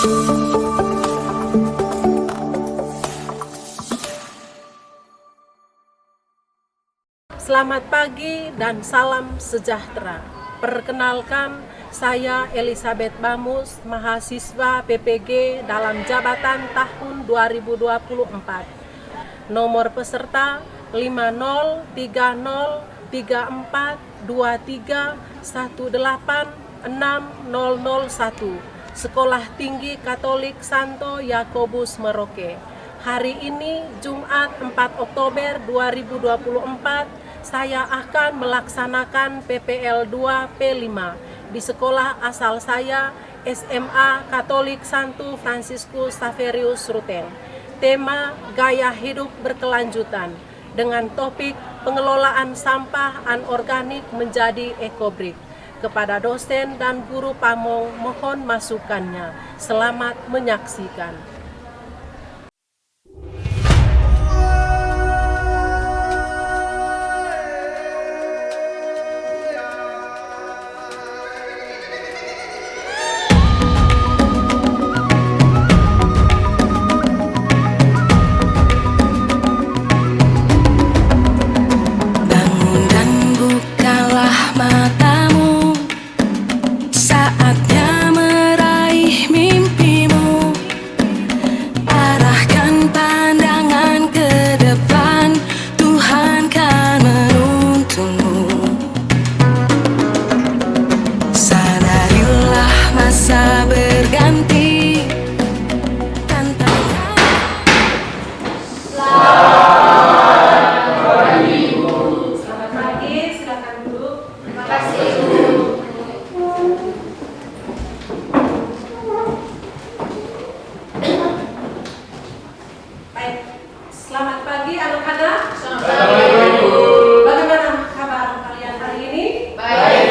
Selamat pagi dan salam sejahtera. Perkenalkan, saya Elizabeth Bamus, mahasiswa PPG dalam jabatan tahun 2024. Nomor peserta 50342423186001, Sekolah Tinggi Katolik Santo Yakobus Merauke. Hari ini Jumat 4 Oktober 2024, saya akan melaksanakan PPL 2 P5 di sekolah asal saya, SMA Katolik Santo Fransiskus Xaverius Ruteng. Tema gaya hidup berkelanjutan dengan topik pengelolaan sampah anorganik menjadi ekobrik. Kepada dosen dan guru Pamong mohon masukannya. Selamat menyaksikan. Selamat pagi anak-anak. Bagaimana kabar kalian hari ini? Baik.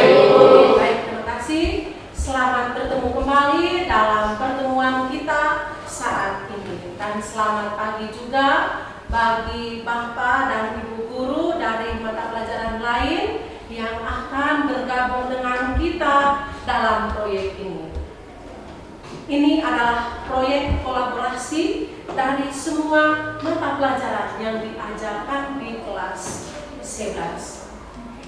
Baik, terima kasih. Selamat bertemu kembali dalam pertemuan kita saat ini. Dan selamat pagi juga bagi Bapak dan Ibu guru dari mata pelajaran lain yang akan bergabung dengan kita dalam proyek ini. Ini adalah proyek kolaborasi dari semua mata pelajaran yang diajarkan di kelas 11.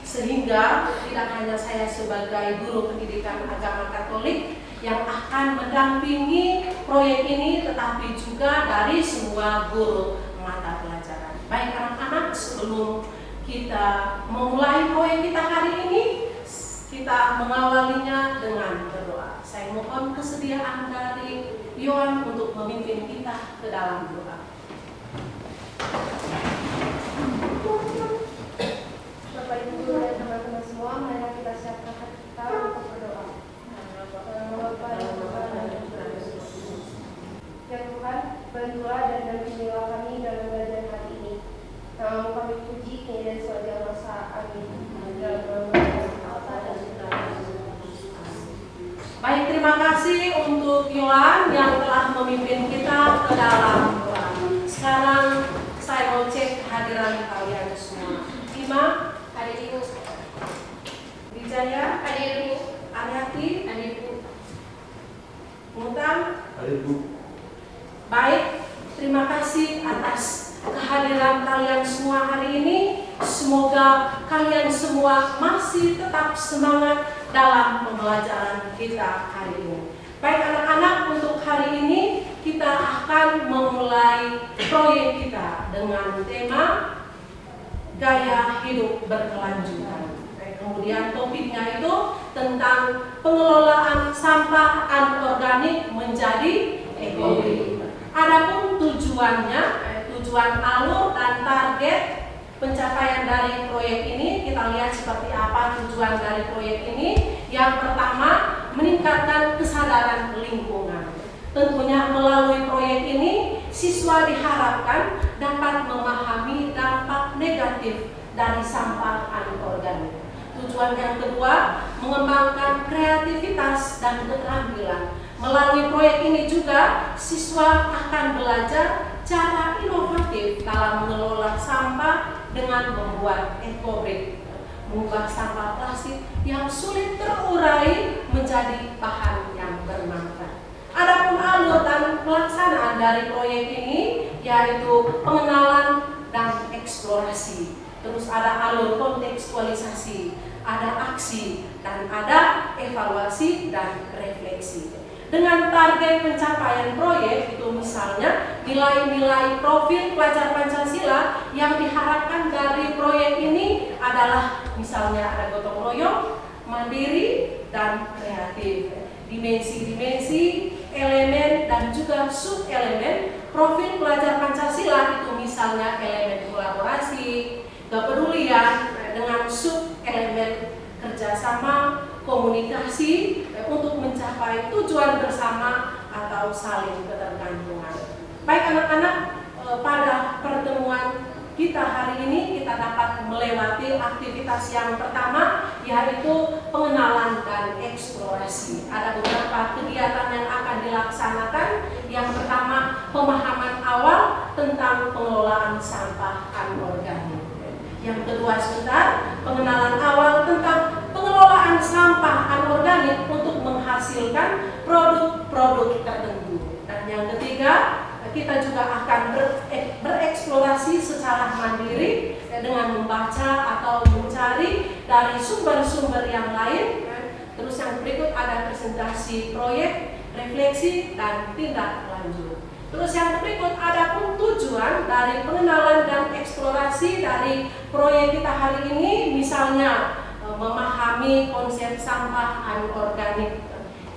Sehingga tidak hanya saya sebagai guru pendidikan agama Katolik yang akan mendampingi proyek ini, tetapi juga dari semua guru mata pelajaran. Baik anak-anak, sebelum kita memulai proyek kita hari ini, kita mengawalinya dengan berdoa. Saya mohon kesediaan dari Yohan untuk memimpin kita ke dalam doa. Bapak Ibu Guru dan teman-teman semua, mari kita siapkan hati kita untuk berdoa. Ya Tuhan, bantulah dan dampingilah kami dalam belajar hari ini. Nama kami puji kini dan sepanjang masa. Amin. Baik, terima kasih untuk Yohan yang telah memimpin kita ke dalam doa. Sekarang saya mau cek kehadiran kalian semua. Ima, Hadir Ibu. Wijaya, Hadir Ibu. Aryati, Hadir Ibu. Mutam. Hadir Bu. Baik, terima kasih atas kehadiran kalian semua hari ini. Semoga kalian semua masih tetap semangat dalam pembelajaran kita hari ini. Baik anak-anak, untuk hari ini kita akan memulai proyek kita dengan tema gaya hidup berkelanjutan. Kemudian topiknya itu tentang pengelolaan sampah anorganik menjadi ekobrik. Adapun tujuannya, tujuan alur dan target pencapaian dari proyek ini, kita lihat seperti apa tujuan dari proyek ini. Yang pertama, meningkatkan kesadaran lingkungan. Tentunya melalui proyek ini, siswa diharapkan dapat memahami dampak negatif dari sampah anorganik. Tujuan yang kedua, mengembangkan kreativitas dan keterampilan. Melalui proyek ini juga, siswa akan belajar cara inovatif dalam mengelola sampah dengan membuat ekobrik, mengubah sampah plastik yang sulit terurai menjadi bahan yang bermanfaat. Adapun alur pelaksanaan dari proyek ini yaitu pengenalan dan eksplorasi. Terus ada alur kontekstualisasi, ada aksi, dan ada evaluasi dan refleksi. Dengan target pencapaian proyek itu misalnya nilai-nilai profil pelajar Pancasila yang diharapkan dari proyek ini adalah misalnya ada gotong royong, mandiri, dan kreatif. Dimensi-dimensi, elemen, dan juga sub-elemen profil pelajar Pancasila itu misalnya elemen kolaborasi, kepedulian dengan sub-elemen kerjasama, komunikasi untuk mencapai tujuan bersama atau saling ketergantungan. Baik anak-anak, pada pertemuan kita hari ini kita dapat melewati aktivitas yang pertama yaitu pengenalan dan eksplorasi. Ada beberapa kegiatan yang akan dilaksanakan. Yang pertama, pemahaman awal tentang pengelolaan sampah anorganik. Yang kedua, sebentar, pengenalan awal tentang pengelolaan sampah anorganik untuk menghasilkan produk-produk tertentu. Dan yang ketiga, kita juga akan bereksplorasi secara mandiri dengan membaca atau mencari dari sumber-sumber yang lain. Terus yang berikut ada presentasi proyek, refleksi, dan tindak lanjut. Terus yang berikut ada pun tujuan dari pengenalan dan eksplorasi dari proyek kita hari ini, misalnya memahami konsep sampah anorganik.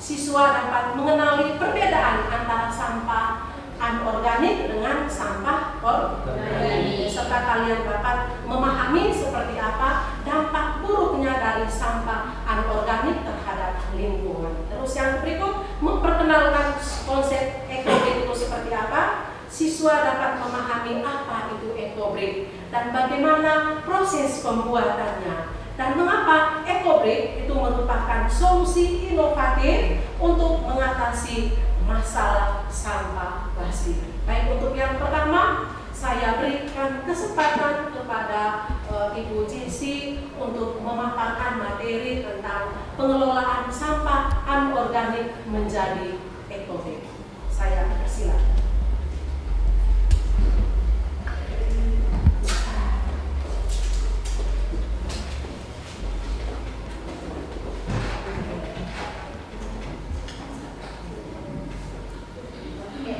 Siswa dapat mengenali perbedaan antara sampah anorganik dengan sampah organik, serta kalian dapat memahami seperti apa dampak buruknya dari sampah anorganik terhadap lingkungan. Terus yang berikut memperkenalkan konsep ekobrik itu seperti apa. Siswa dapat memahami apa itu ekobrik dan bagaimana proses pembuatannya. Dan mengapa ekobrik itu merupakan solusi inovatif untuk mengatasi masalah sampah plastik. Baik, untuk yang pertama saya berikan kesempatan kepada Ibu Jessi untuk memaparkan materi tentang pengelolaan sampah anorganik menjadi ekobrik. Saya persilakan.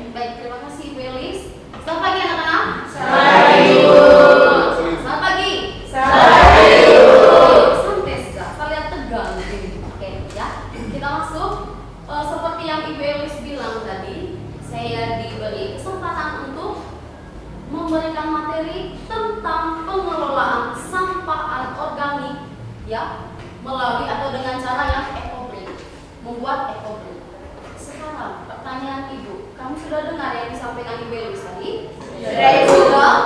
Baik, terima kasih Ibu Elis. Selamat pagi anak-anak. Selamat pagi. Selamat pagi. Selamat pagi. Santai saja, kalian tegang gitu. Oke, ya. Kita masuk. Seperti yang Ibu Elis bilang tadi, saya diberi kesempatan untuk memberikan materi tentang pengelolaan sampah anorganik, ya, melalui atau dengan cara yang ekobrik, membuat ekobrik. Sekarang pertanyaan Ibu, kamu sudah dengar yang disampaikan Ibu Elis tadi? Sudah, Ibu.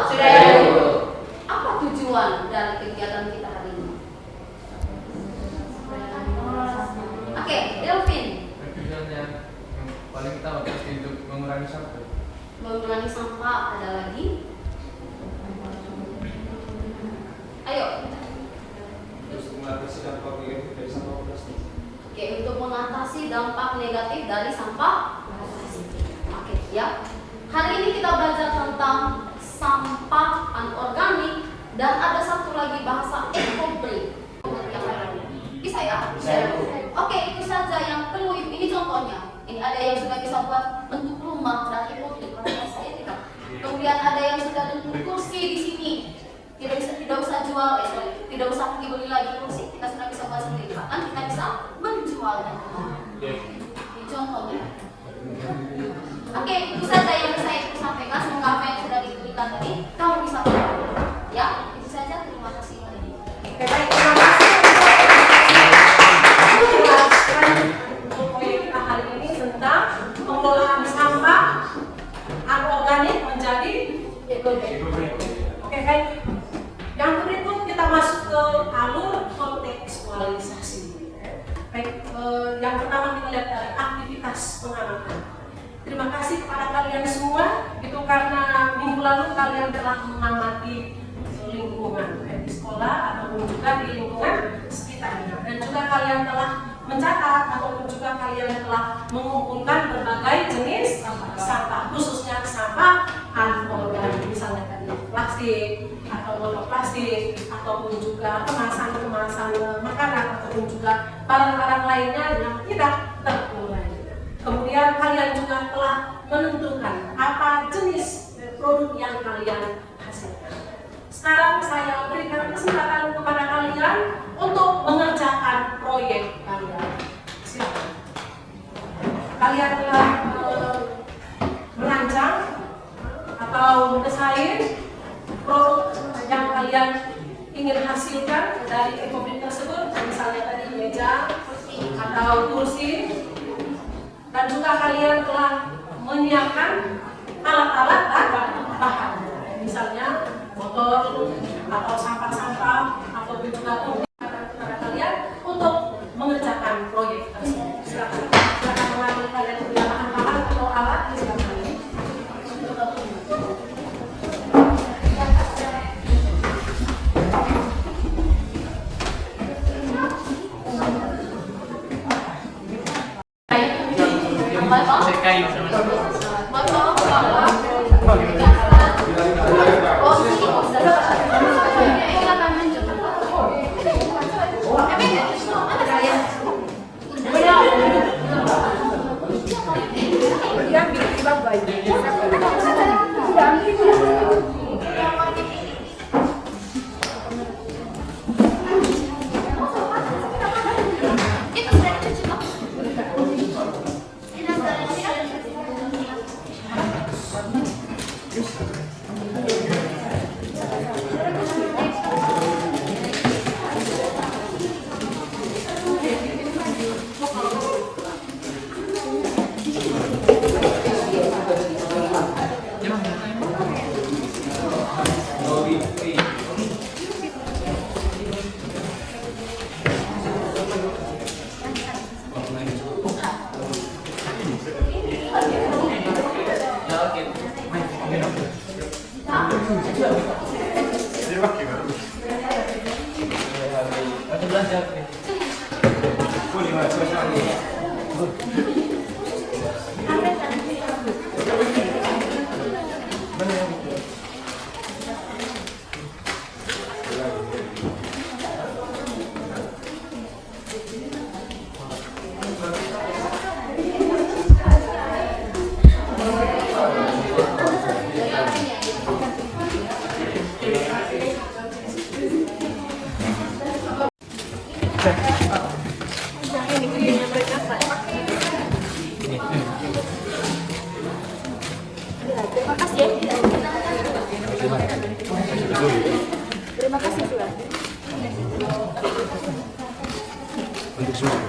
Sudah, Ibu. Apa tujuan dari kegiatan kita hari ini? Oke, Delvin. Tujuan yang paling utama pasti untuk mengurangi sampah. Mengurangi sampah, ada lagi? Ayo. Terus mengatasi dampak negatif dari sampah plastik. Oke, untuk mengatasi dampak negatif dari sampah plastik. Oke, ya. Hari ini kita belajar tentang sampah anorganik dan ada satu lagi bahasa ekobrik. Bisa ya? Bisa. Oke, itu saja yang perlu. Ini contohnya. Ini ada yang sudah bisa buat bentuk rumah dan ekobrik. Saya tidak. Kemudian ada yang sudah bentuk kursi di sini. Tidak usah jual, tidak usah pergi beli lagi kursi. Kita sudah bisa buat sendiri. Bahkan kita bisa menjualnya. Ini contohnya. Oke, itu saja yang bisa Ibu sampaikan. Semoga apa yang sudah diberikan tadi kamu bisa paham. Ya, itu saja. Terima kasih. Oke, baik, terima kasih menjelaskan untuk proyek kita hari ini tentang pengelolaan sampah anorganik menjadi ekobrik. Oke, baik. Yang berikut kita masuk ke alur kontekstualisasi. Baik, yang pertama kita lihat dari aktivitas pengamatan. Terima kasih kepada kalian semua, itu karena minggu lalu kalian telah mengamati lingkungan di sekolah ataupun juga di lingkungan sekitarnya, dan juga kalian telah mencatat atau ataupun juga kalian telah mengumpulkan berbagai jenis sampah, khususnya sampah anorganik, misalnya tadi plastik atau monoplastik ataupun juga kemasan-kemasan makanan ataupun juga barang-barang lainnya yang tidak terurai. Kemudian kalian juga telah menentukan apa jenis produk yang kalian hasilkan. Sekarang saya berikan kesempatan kepada kalian untuk mengerjakan proyek kalian. Silakan. Kalian telah merancang atau mendesain produk yang kalian ingin hasilkan dari ekonomi tersebut, misalnya tadi meja atau kursi, dan juga kalian telah menyiapkan alat-alat dan bahan, misalnya motor atau sampah-sampah ataupun juga kepada kalian untuk mengerjakan proyek tersebut. Silakan mengambil kalian punya bahan-bahan atau alat, silakan. Kayu sama Terima kasih Tuhan. Untuk semua.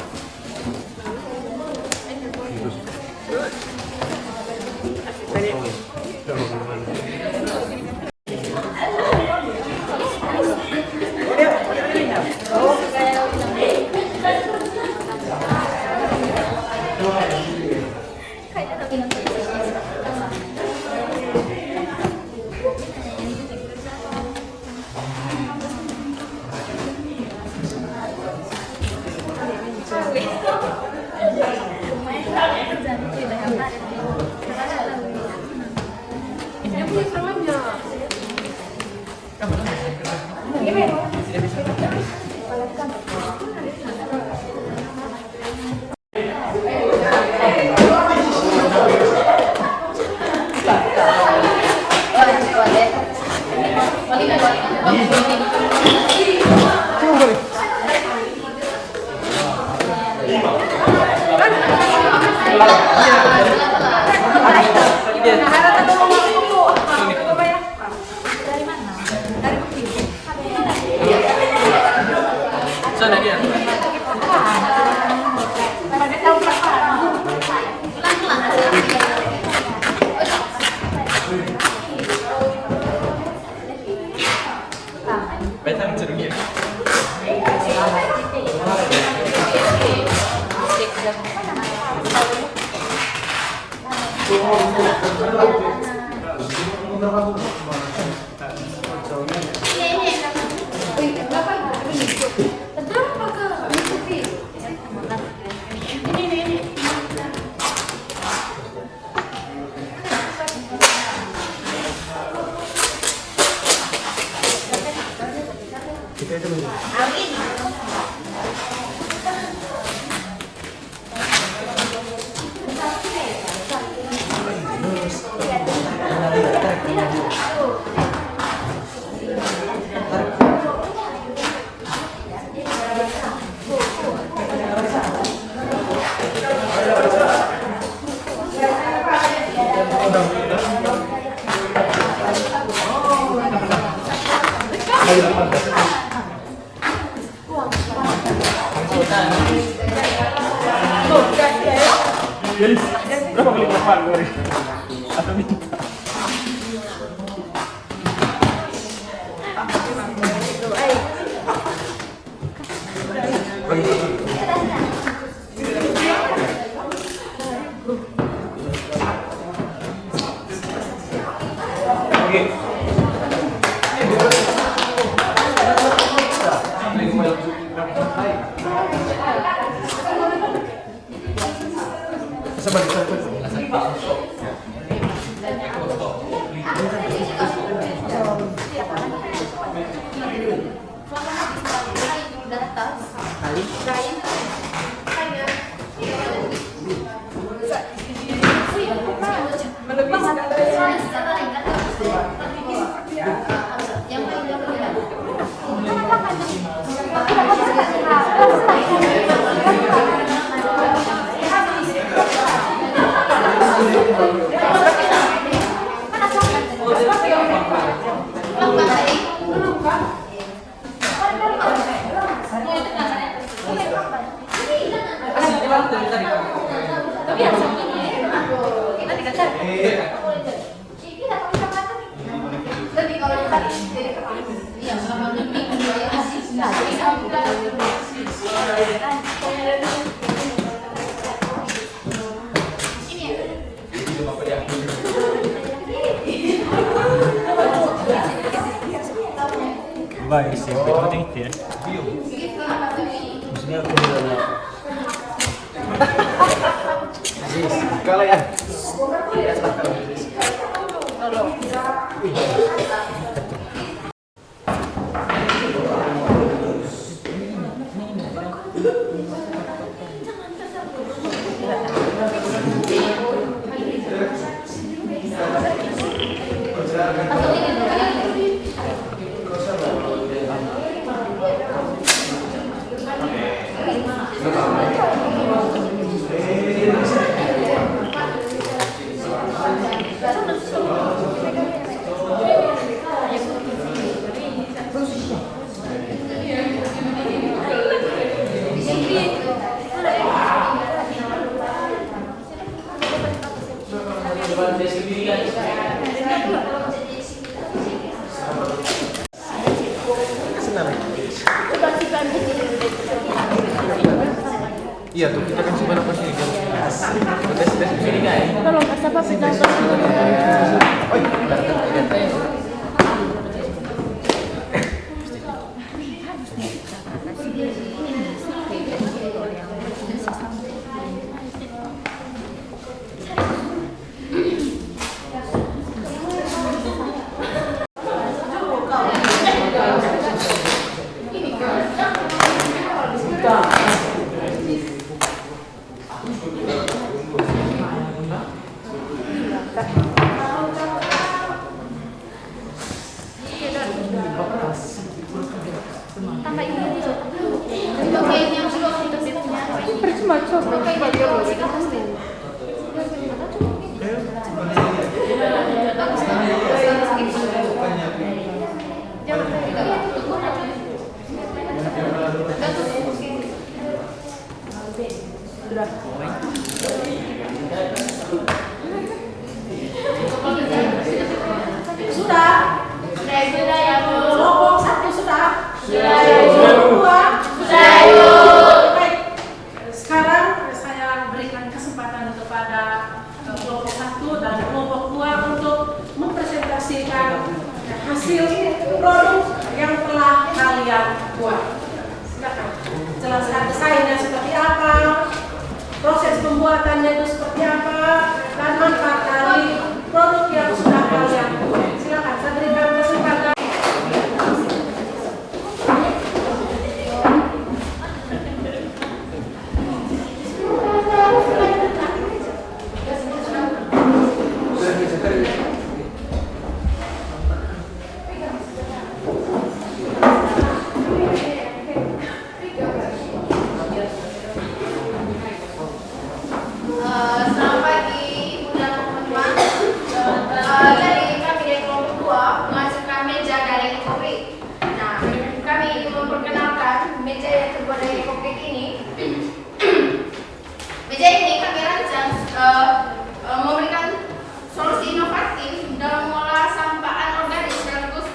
Sana dia. Betang cerungnya. Ini Jadi berapa beli berapa gue? Atau minta? Baik, sih, penting itu ya. Maksudnya aku udah kalau ya. Iya tuh, kita kan simpan apa sih? Tes sini nggak ya? Tolong kasih apa pita Oh iya, percuma coba Sudah? Sudah ya Bu. Kelompok 1 sudah? Sudah ya Bu. Kelompok 2? Sudah Bu. Baik. Sekarang saya berikan kesempatan kepada kelompok 1 dan kelompok 2 untuk mempresentasikan hasil produk yang telah kalian buat. Silakan. Jelaskan desainnya seperti apa, proses pembuatannya itu seperti apa, dan manfaat dari produk yang sudah kalian buat. Silakan, saya berikan kesempatan. Meja ini kami rancang memberikan solusi inovatif dalam mengolah sampah anorganik sekaligus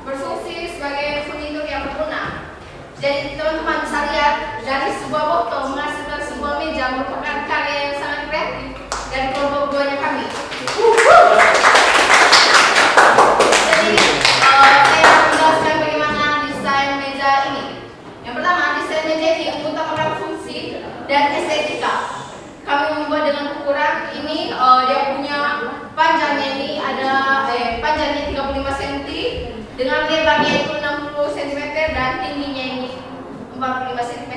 berfungsi sebagai furnitur yang berguna. Jadi teman-teman bisa lihat dari sebuah botol menghasilkan sebuah meja merupakan karya yang sangat kreatif dari kelompok buahnya kami. Jadi saya akan menjelaskan bagaimana desain meja ini. Yang pertama, desain meja ini mengutamakan fungsi dan estetika. Kami membuat dengan ukuran ini, dia punya panjangnya ini ada panjangnya 35 cm dengan lebarnya itu 60 cm dan tingginya ini 45 cm.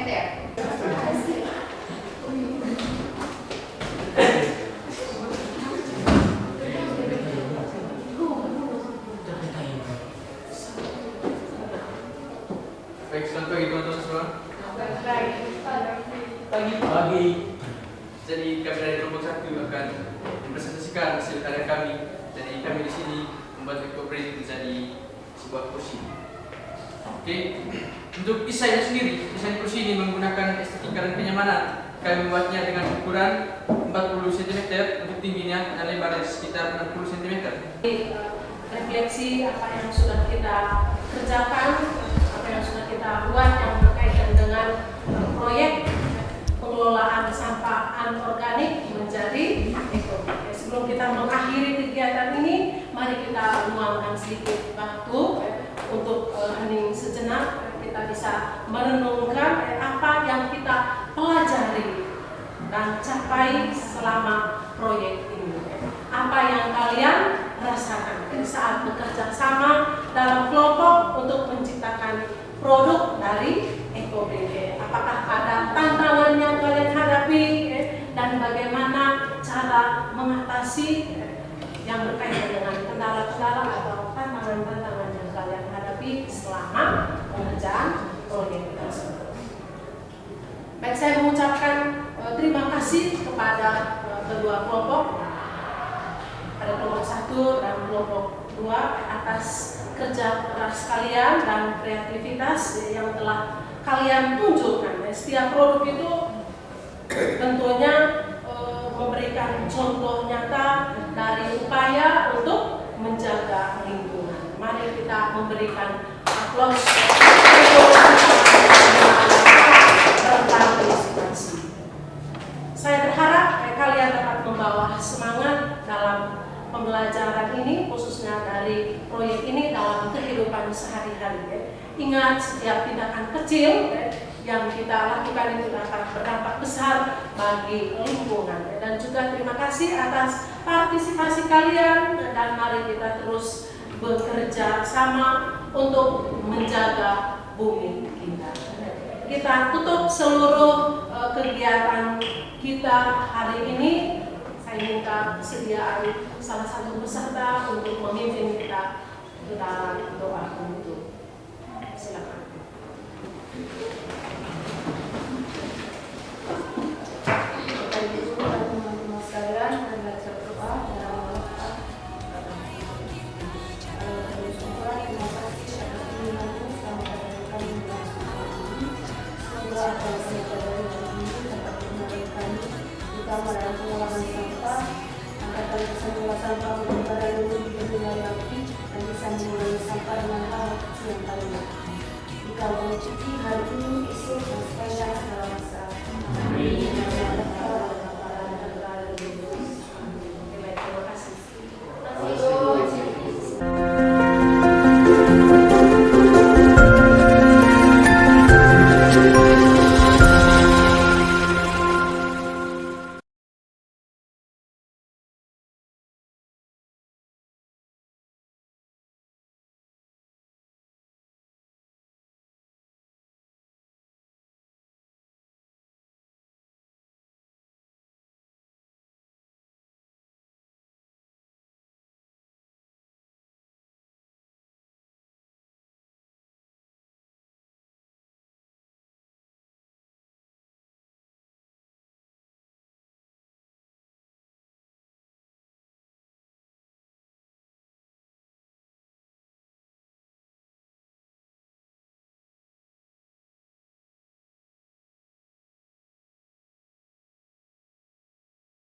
Baik, selamat pagi teman-teman semua. Pagi. Jadi kami dari kelompok 1 akan mempresentasikan hasil karya kami. Jadi kami di sini membuat eco-print menjadi sebuah kursi. Oke, untuk desainnya sendiri, desain kursi ini menggunakan estetika dan kenyamanan. Kami membuatnya dengan ukuran 40 cm untuk tingginya dan lebarnya sekitar 60 cm. Refleksi apa yang sudah kita kerjakan, apa yang sudah kita buat yang berkaitan dengan proyek pengelolaan sampah anorganik menjadi eco. Sebelum kita mengakhiri kegiatan ini, mari kita luangkan sedikit waktu untuk hening sejenak. Kita bisa merenungkan apa yang kita pelajari dan capai selama proyek ini. Apa yang kalian rasakan saat bekerja sama dalam kelompok untuk menciptakan produk dari eco-print. Apakah ada tantangan yang kalian hadapi dan bagaimana cara mengatasi yang berkaitan dengan kendala-kendala atau tantangan-tantangan yang kalian hadapi selama pengerjaan proyek tersebut. Baik, saya mengucapkan terima kasih kepada kedua kelompok, pada kelompok 1 dan kelompok 2 atas kerja keras kalian dan kreativitas yang telah kalian tunjukkan. Setiap produk itu tentunya memberikan contoh nyata dari upaya untuk menjaga lingkungan. Mari kita memberikan aplaus berpartisipasi. Saya berharap kalian dapat membawa semangat dalam pembelajaran ini, khususnya dari proyek ini dalam kehidupan sehari-hari. Ingat, setiap tindakan kecil yang kita lakukan itu dapat berdampak besar bagi lingkungan. Dan juga terima kasih atas partisipasi kalian, dan mari kita terus bekerja sama untuk menjaga bumi kita. Kita tutup seluruh kegiatan kita hari ini. Saya minta kesediaan salah satu peserta untuk memimpin kita ke dalam doa penutup. Silakan. Teman-teman sekalian, mari baca doa dalam doa. Terima kasih atas pilihanmu selama kami melakukan ini. Semoga apa yang kami pelajari hari ini dapat membantu kami, terutama dalam pengolahan sampah, agar kami bisa mengolah sampah untuk barang yang lebih bermanfaat dan bisa mengurangi sampah dengan hal kecil yang paling mudah. Jika mau cuci hari ini, esok, dan sepanjang dalam masa. Amin.